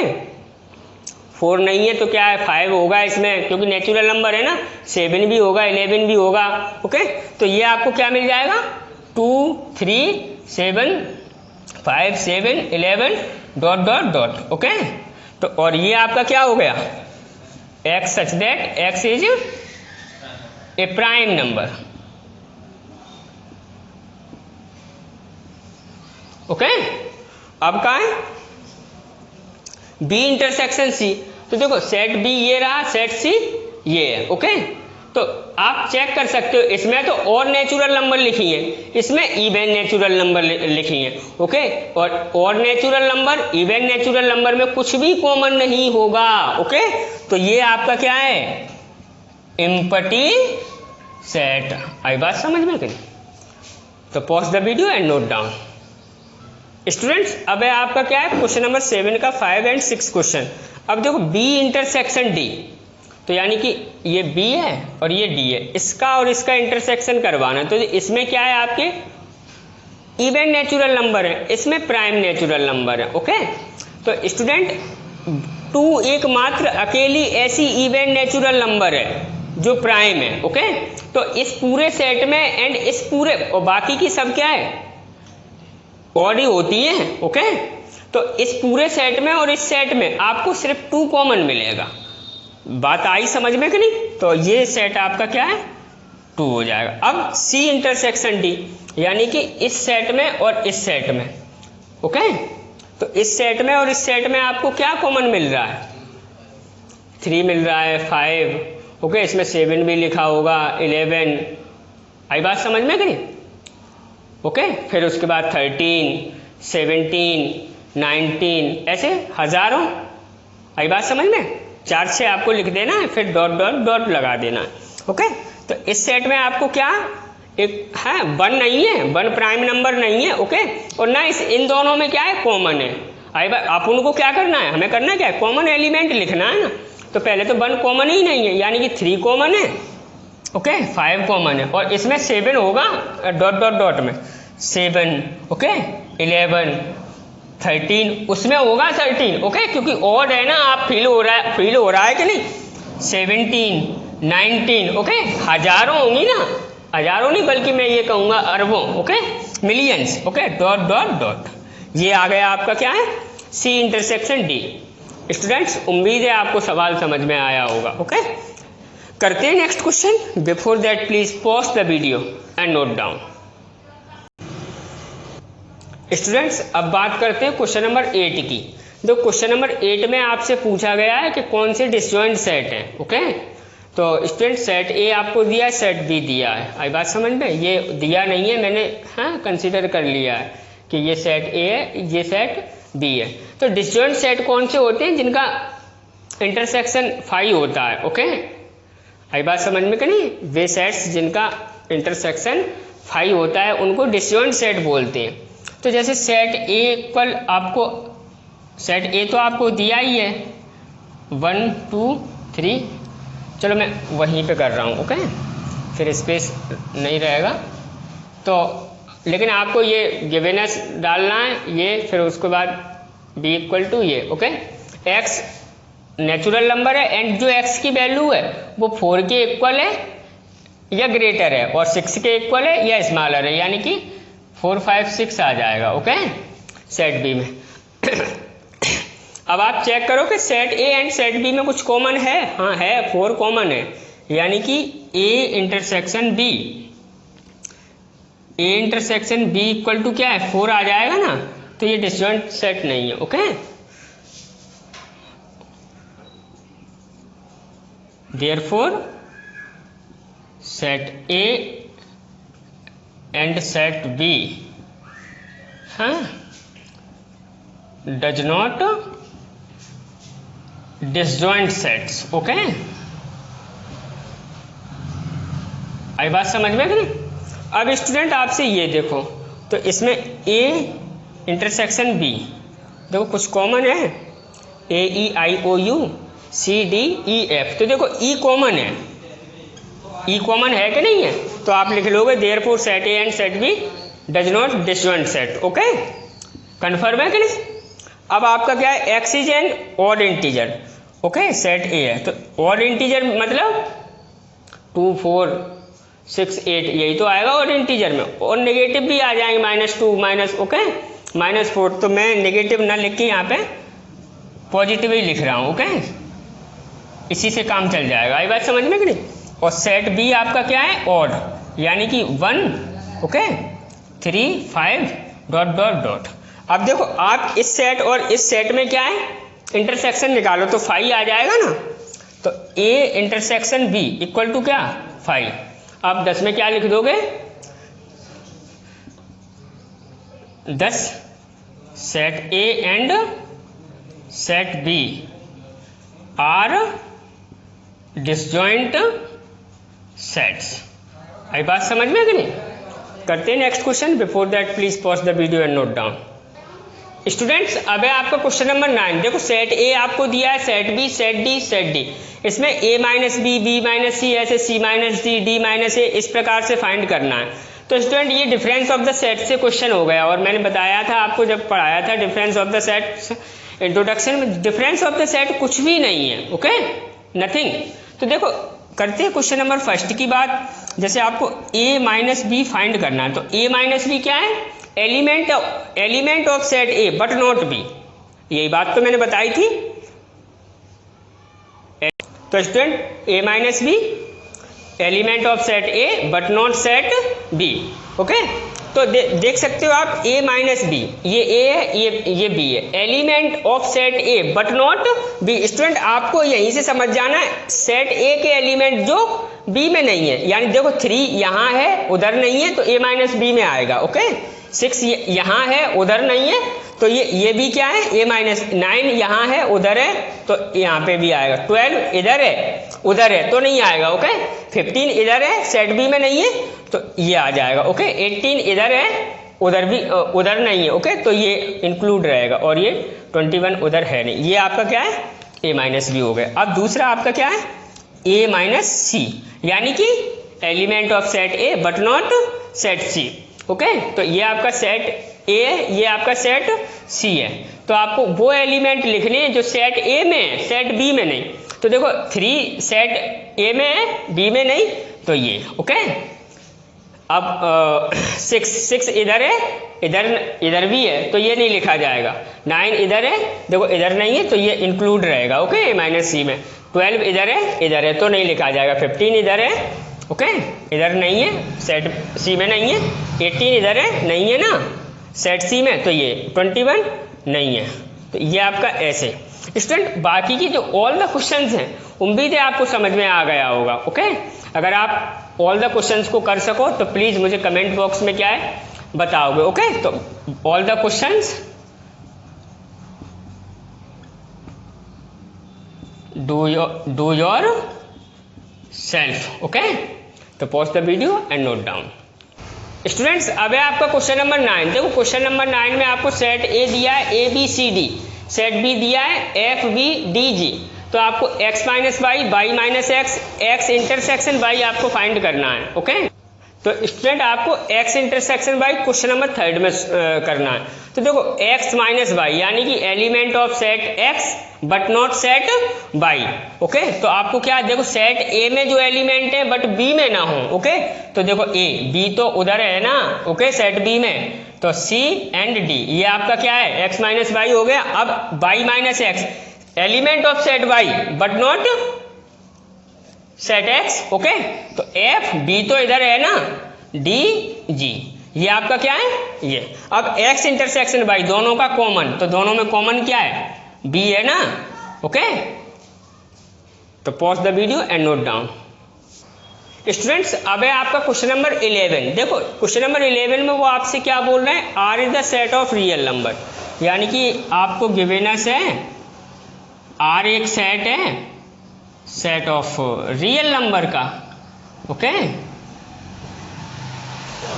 4 नहीं है तो क्या है 5 होगा इसमें, क्योंकि नेचुरल नंबर है ना, 7 भी होगा 11 भी होगा, ओके। तो ये आपको क्या मिल जाएगा 2 3 7 5 7 11 डॉट डॉट डॉट, ओके। तो और ये आपका क्या हो गया x such that x is A prime number, okay. अब कहाँ है b इंटरसेक्शन c, तो देखो सेट b ये रहा, सेट c ये है, ओके। तो आप चेक कर सकते हो, इसमें तो और नेचुरल नंबर लिखी है, इसमें इवन नेचुरल नंबर लिखी है, ओके। और natural number even natural number में कुछ भी कॉमन नहीं होगा, ओके। तो ये आपका क्या है एम्प्टी सेट। आई बात समझ में कहीं? तो pause the video and note down. Students अब है आपका क्या है क्वेश्चन नंबर 7 का 5 और 6 क्वेश्चन। अब देखो b इंटरसेक्शन d, तो यानी कि ये b है और ये d है, इसका और इसका इंटरसेक्शन करवाना। तो इसमें क्या है आपके इवन नेचुरल नंबर है, इसमें प्राइम नेचुरल नंबर है, ओके। तो स्टूडेंट 2 एकमात्र अकेली ऐसी इवन नेचुरल नंबर है जो प्राइम है, ओके। तो इस पूरे सेट में एंड इस पूरे, और बाकी की सब क्या है ऑड ही होती है, ओके। तो इस पूरे सेट में और इस सेट में आपको सिर्फ 2 कॉमन मिलेगा। बात आई समझ में कि नहीं? तो ये सेट आपका क्या है 2 हो जाएगा। अब C इंटरसेक्शन D, यानी कि इस सेट में और इस सेट में, ओके। तो इस सेट में और इस सेट में आपको क्या कॉमन मिल रहा है 3 मिल रहा है, 5, ओके। इसमें 7 भी लिखा होगा, 11। आई बात समझ में कि नहीं? ओके फिर उसके बाद 13 17 19 ऐसे हजारों। आई बात समझ में? 4 6 आपको लिख देना है, फिर डॉट डॉट डॉट लगा देना है, ओके। तो इस सेट में आपको क्या एक है 1 नहीं है, 1 प्राइम नंबर नहीं है, ओके। और ना इन दोनों में क्या है कॉमन है। आई बात आप उनको क्या करना है, हमें करना क्या है कॉमन एलिमेंट लिखना है ना। तो पहले तो 1 कॉमन ही नहीं है, यानी कि 3 कॉमन है, ओके 5 कॉमन है, और इसमें 7 होगा डॉट डॉट डॉट में 7, ओके 11 13 उसमें होगा 13, ओके। क्योंकि ऑड है ना, आप फील हो रहा है कि नहीं 17 19, ओके। हजारों होंगी ना, हजारों नहीं बल्कि मैं ये कहूँगा अरबों, okay millions, okay dot dot dot. ये आ गया आपका क्या है C इंटरसेक्शन D। स्टूडेंट्स उम्मीद है आपको सवाल समझ में आया होगा, ओके। करते हैं next question. Before that please pause the video and note down. Students अब बात करते हैं क्वेश्चन नंबर 8 की। तो क्वेश्चन नंबर 8 में आपसे पूछा गया है कि कौन से डिसजॉइंट सेट हैं, ओके। तो स्टूडेंट सेट ए आपको दिया है, सेट बी दिया है। आई बात समझ में? ये दिया नहीं है, मैंने हाँ कंसीडर कर लिया है कि ये सेट ए है, ये सेट बी है। तो डिसजॉइंट सेट कौन से होते हैं जिनका इंटरसेक्शन 5 होता है, ओके। आई बात समझ में कि नहीं? वे सेट्स जिनका इंटरसेक्शन 5 होता है उनको डिसजॉइंट सेट बोलते हैं। तो जैसे सेट ए इक्वल आपको, सेट ए तो आपको दिया ही है 1 2 3, चलो मैं वहीं पे कर रहा हूँ, ओके फिर स्पेस नहीं रहेगा। तो लेकिन आपको ये गिवेनेस डालना है ये, फिर उसके बाद बी इक्वल टू ये, ओके। एक्स नेचुरल नंबर है एंड जो x की वैल्यू है वो 4 के इक्वल है या ग्रेटर है और 6 के इक्वल है या स्मॉलर है, यानी कि 4 5 6 आ जाएगा, ओके सेट बी में। अब आप चेक करो कि set A and set B में कुछ कॉमन है। हाँ है, 4 कॉमन है, यानी कि A intersection B, A intersection B equal to क्या है 4 आ जाएगा ना। तो ये डिसजॉइंट सेट नहीं है, okay. Therefore, set A and set B does not disjoint sets, okay? आई बात समझ में कि नहीं? अब स्टूडेंट आपसे ये देखो, तो इसमें A इंटरसेक्शन B देखो कुछ कॉमन है, A E I O U C D E F। तो देखो E कॉमन है, E कॉमन है कि नहीं है? तो आप लिख लोगे therefore set A and set B does not disjoint set, okay. Confirm है कि नहीं? अब आपका क्या है, x is an odd integer, okay, set ए है, तो ऑड इंटीजर मतलब 2 4 6 8 यही तो आएगा ऑड इंटीजर में, और नेगेटिव भी आ जाएंगे, -2 माइनस, ओके, -4, तो मैं नेगेटिव ना लिख के यहाँ पे पॉजिटिव ही लिख रहा हूँ, ओके, इसी से काम चल जाएगा। आई बात समझ में कि नहीं। और सेट बी आपका क्या है, ऑड, यानी कि 1, ओके, 3 5 डॉट डॉट डॉट। अब देखो आप इस सेट और इस सेट में क्या है, इंटरसेक्शन निकालो तो 5 आ जाएगा ना, तो A intersection B equal to क्या, 5। अब 10 में क्या लिख दोगे, 10 set A and set B are disjoint sets. आई बात समझ में कि नहीं। करते हैं next question. Before that please pause the video and note down. Students अब है आपका क्वेश्चन नंबर 9। देखो सेट ए आपको दिया है, set B, set D, set D, इसमें a minus B, B minus C, ऐसे c minus D, D minus A, इस प्रकार से फाइंड करना है। तो स्टूडेंट ये डिफरेंस ऑफ द सेट से क्वेश्चन हो गया, और मैंने बताया था आपको जब पढ़ाया था difference of the set introduction में, डिफरेंस ऑफ द सेट कुछ भी नहीं है, ओके, नथिंग। तो देखो करते हैं क्वेश्चन नंबर फर्स्ट की बात। जैसे आपको a माइनस बी फाइंड करना है, तो a माइनस बी क्या है, element of set A but not B, यही बात तो मैंने बताई थी। तो student a minus B element of set A but not set B, okay. तो देख सकते हो आप a माइनस बी, ये a है, ये b है, element of set a but not b। Student आपको यहीं से समझ जाना है, सेट a के एलिमेंट जो b में नहीं है, यानी देखो 3 यहाँ है उधर नहीं है तो a माइनस बी में आएगा, ओके। 6 यहाँ है उधर नहीं है तो ये भी क्या है, a माइनस। 9 यहाँ है उधर है तो यहाँ पे भी आएगा। 12 इधर है उधर है तो नहीं आएगा, ओके। 15 इधर है सेट बी में नहीं है तो ये आ जाएगा, ओके। 18 इधर है उधर भी उधर नहीं है, ओके, तो ये इंक्लूड रहेगा। और ये 21 उधर है नहीं, ये आपका क्या है, a माइनस बी हो गया। अब दूसरा आपका क्या है, a माइनस सी, यानी कि element of set A but not set C, okay. तो ये आपका सेट ए है, ये आपका सेट सी है। तो आपको वो एलिमेंट लिखने हैं जो सेट ए में है, सेट बी में नहीं। तो देखो 3 सेट ए में है, बी में नहीं, तो ये, ओके। अब 6 इधर है, इधर भी है तो ये नहीं लिखा जाएगा। 9 इधर है, देखो इधर नहीं है तो ये इंक्लूड रहेगा, ओके, ए माइनस सी में। 12 इधर है तो नहीं लिखा जाएगा। 15 इधर है, ओके, इधर नहीं है, सेट सी में नहीं है। 18 इधर है, नहीं है ना सेट सी में, तो ये 21 नहीं है। तो ये आपका ऐसे। स्टूडेंट बाकी की जो ऑल द क्वेश्चंस हैं उम्मीद है आपको समझ में आ गया होगा, ओके। अगर आप ऑल द क्वेश्चंस को कर सको तो प्लीज मुझे कमेंट बॉक्स में क्या है बताओगे, ओके। तो all the questions do yourself, okay. तो pause the video and note down. Students अब है आपका क्वेश्चन नंबर 9। देखो क्वेश्चन नंबर 9 में आपको सेट ए दिया है A B C D, set B दिया है एफ बी डी जी। तो आपको x minus Y, Y minus X, X intersection Y आपको फाइंड करना है, ओके। तो स्टूडेंट आपको x intersection Y question number 3 में करना है। तो देखो x माइनस वाई यानी कि element of set x but not set y, okay. तो आपको क्या, देखो सेट a में जो एलिमेंट है बट b में ना हो, ओके। तो देखो a b तो उधर है ना, ओके, सेट b में, तो c एंड d, ये आपका क्या है, x माइनस वाई हो गया। अब y minus x element of set y but not set x, okay. तो f b तो इधर है ना, d g, ये आपका क्या है, ये। अब x इंटरसेक्शन y दोनों का कॉमन, तो दोनों में कॉमन क्या है, b है ना, ओके। तो pause the video and note down. Students अब है आपका क्वेश्चन नंबर 11। देखो क्वेश्चन नंबर 11 में वो आपसे क्या बोल रहे हैं, r is the set of real number, यानी कि आपको गिवेनस है r एक सेट है, सेट ऑफ रियल नंबर का, ओके।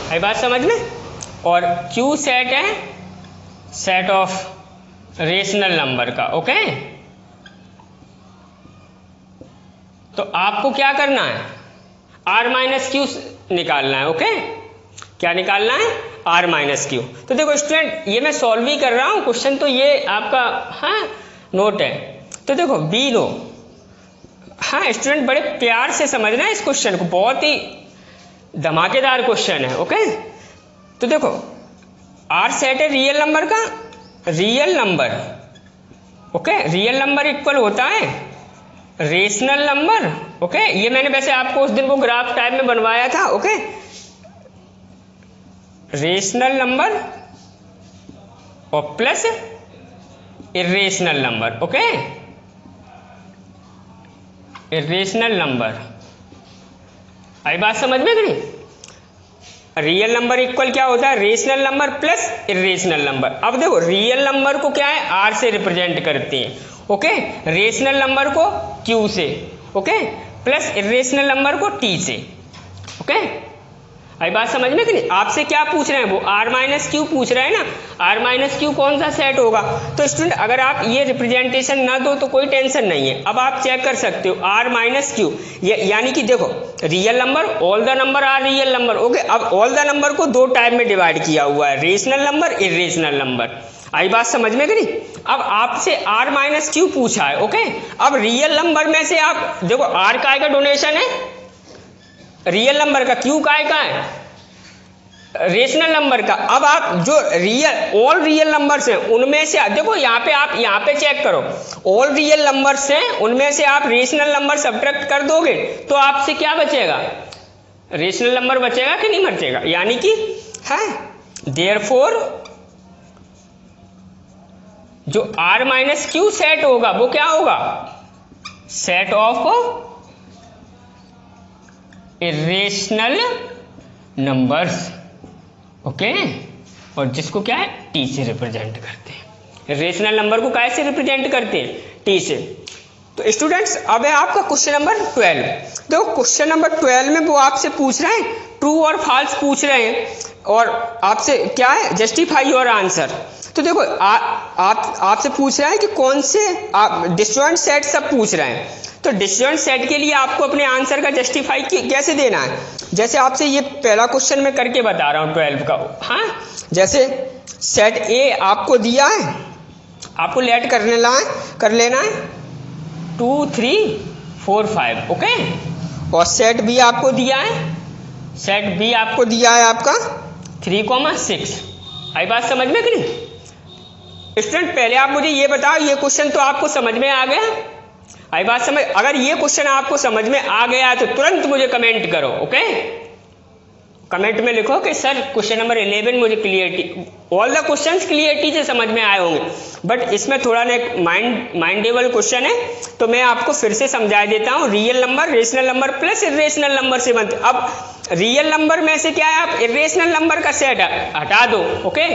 है बात समझ में। और q सेट है सेट ऑफ रेशनल नंबर का, ओके। तो आपको क्या करना है, r माइनस क्यू निकालना है, ओके। क्या निकालना है, आर माइनस क्यू। तो देखो स्टूडेंट ये मैं सॉल्व ही कर रहा हूँ क्वेश्चन, तो ये आपका हाँ नोट है। तो देखो बी नो, हाँ स्टूडेंट बड़े प्यार से समझना है इस क्वेश्चन को, बहुत ही धमाकेदार क्वेश्चन है। ओके तो देखो आर सेट है रियल नंबर का, real number, okay real number equal होता है रेशनल नंबर। ओके ये मैंने वैसे आपको उस दिन वो ग्राफ टाइप में बनवाया था। ओके रेशनल नंबर और plus irrational number. Okay irrational number, आई बात समझ में कि नहीं? रियल नंबर इक्वल क्या होता है rational number plus irrational number. अब देखो रियल नंबर को क्या है आर से रिप्रेजेंट करते हैं, ओके रेशनल नंबर को क्यू से, ओके प्लस इरेशनल नंबर को टी से। ओके आई बात समझ में कि नहीं? आपसे क्या पूछ रहे हैं वो आर माइनस क्यू पूछ रहे हैं ना, आर माइनस क्यू कौन सा सेट होगा। तो स्टूडेंट अगर आप ये रिप्रेजेंटेशन ना दो तो कोई टेंशन नहीं है। अब आप चेक कर सकते हो आर माइनस क्यू, यानी कि देखो real number, all the number are real number. Okay अब ऑल द नंबर को दो टाइप में डिवाइड किया हुआ है, रेशनल नंबर इरेशनल नंबर। आई बात समझ में कि नहीं? अब आपसे आर माइनस क्यू पूछा है। ओके अब रियल नंबर में से आप देखो आर काय का डोनेशन है रियल नंबर का, क्यू काय का है रेशनल नंबर का। अब आप जो रियल ऑल रियल नंबर्स हैं उनमें से देखो यहाँ पे आप यहाँ पे चेक करो, ऑल रियल नंबर्स हैं उनमें से आप रेशनल नंबर सब्ट्रैक्ट कर दोगे तो आपसे क्या बचेगा, रेशनल नंबर बचेगा कि नहीं बचेगा। यानी कि है देयरफॉर जो आर माइनस क्यू सेट होगा वो क्या होगा, set of irrational numbers. Okay और जिसको क्या है टी से रिप्रेजेंट करते हैं, रेशनल नंबर को कैसे रिप्रेजेंट करते हैं टी से। तो स्टूडेंट्स अब है आपका क्वेश्चन नंबर 12। देखो क्वेश्चन नंबर 12 में वो आपसे पूछ रहे हैं ट्रू और फॉल्स पूछ रहे हैं और आपसे क्या है जस्टिफाई योर आंसर। तो देखो आपसे पूछ रहा है कि कौन से डिसजॉइंट सेट सब पूछ रहे हैं। तो डिसजॉइंट सेट के लिए आपको अपने आंसर का जस्टिफाई कैसे देना है, जैसे आपसे ये पहला क्वेश्चन मैं करके बता रहा हूँ 12 का। हाँ जैसे सेट ए आपको दिया है, आपको लेट कर लेना है 2 3 4 5। ओके और सेट बी आपको दिया है, सेट बी आपको दिया है आपका 3,6। आई बात समझ में कि नहीं? स्टूडेंट पहले आप मुझे ये बताओ ये क्वेश्चन तो आपको समझ में आ गया, आई बात समझ। अगर ये क्वेश्चन आपको समझ में आ गया है तो तुरंत मुझे कमेंट करो। ओके कमेंट में लिखो कि सर क्वेश्चन नंबर 11 मुझे clarity, all the questions clarity से समझ में आए होंगे, बट इसमें थोड़ा ना एक माइंडेबल क्वेश्चन है तो मैं आपको फिर से समझा देता हूँ। Real number rational number plus irrational number से बनते। अब रियल नंबर में से क्या है आप इरेशनल नंबर का सेट हटा दो। ओके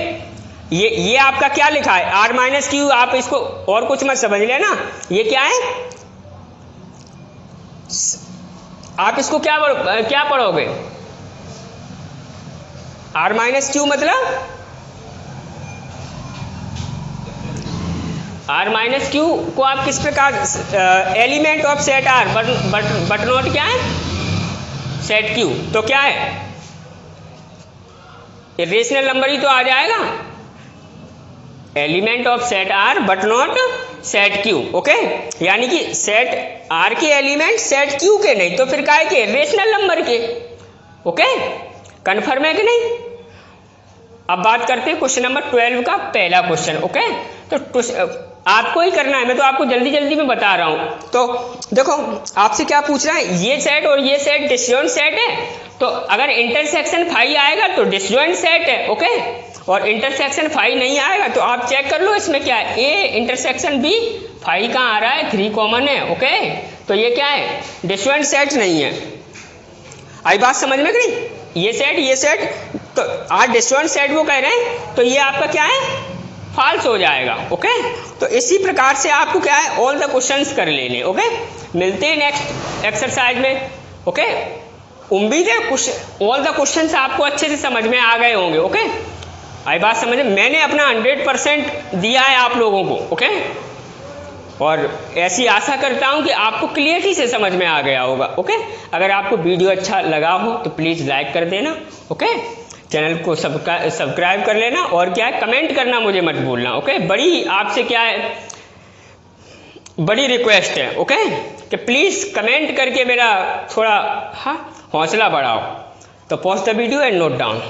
ये आपका क्या लिखा है आर माइनस क्यू, आप इसको और कुछ मत समझ लेना, ये क्या है आप इसको क्या पढ़ोगे आर माइनस क्यू मतलब आर माइनस क्यू को आप किस प्रकार element of set R but not क्या है सेट क्यू, तो क्या है इरेशनल नंबर ही तो आ जाएगा, element of set R but not set Q. Okay यानी कि सेट आर के एलिमेंट सेट क्यू के नहीं तो फिर काय के रेशनल नंबर के। ओके कन्फर्म है कि नहीं? अब बात करते हैं क्वेश्चन नंबर 12 का पहला क्वेश्चन। ओके तो आपको ही करना है, मैं तो आपको जल्दी जल्दी में बता रहा हूं। तो देखो आपसे क्या पूछ रहा है, ये सेट और ये सेट डिसजॉइंट सेट है, तो अगर इंटरसेक्शन फाई आएगा तो डिसजॉइंट सेट है। ओके और इंटरसेक्शन फाई नहीं आएगा तो आप चेक कर लो इसमें क्या है ए इंटरसेक्शन बी, फाई कहाँ आ रहा है 3 कॉमन है। ओके तो ये क्या है डिसजॉइंट सेट नहीं है। आई बात समझ में कि नहीं? ये सेट तो आज डिसजॉइंट सेट वो कह रहे हैं तो ये आपका क्या है फॉल्स हो जाएगा। ओके तो इसी प्रकार से आपको क्या है ऑल द क्वेश्चंस कर लेने। ओके मिलते हैं नेक्स्ट एक्सरसाइज में। ओके उम्मीद है ऑल द क्वेश्चंस आपको अच्छे से समझ में आ गए होंगे। ओके आई बात समझ में, मैंने अपना 100% दिया है आप लोगों को। ओके और ऐसी आशा करता हूं कि आपको क्लियरिटी से समझ में आ गया होगा। ओके अगर आपको वीडियो अच्छा लगा हो तो प्लीज़ लाइक कर देना। ओके चैनल को सब्सक्राइब कर लेना, और क्या है, कमेंट करना मुझे मत भूलना। ओके, बड़ी आपसे क्या है, बड़ी रिक्वेस्ट है, ओके, कि प्लीज़ कमेंट करके मेरा थोड़ा हौसला बढ़ाओ। तो pause the video and note down.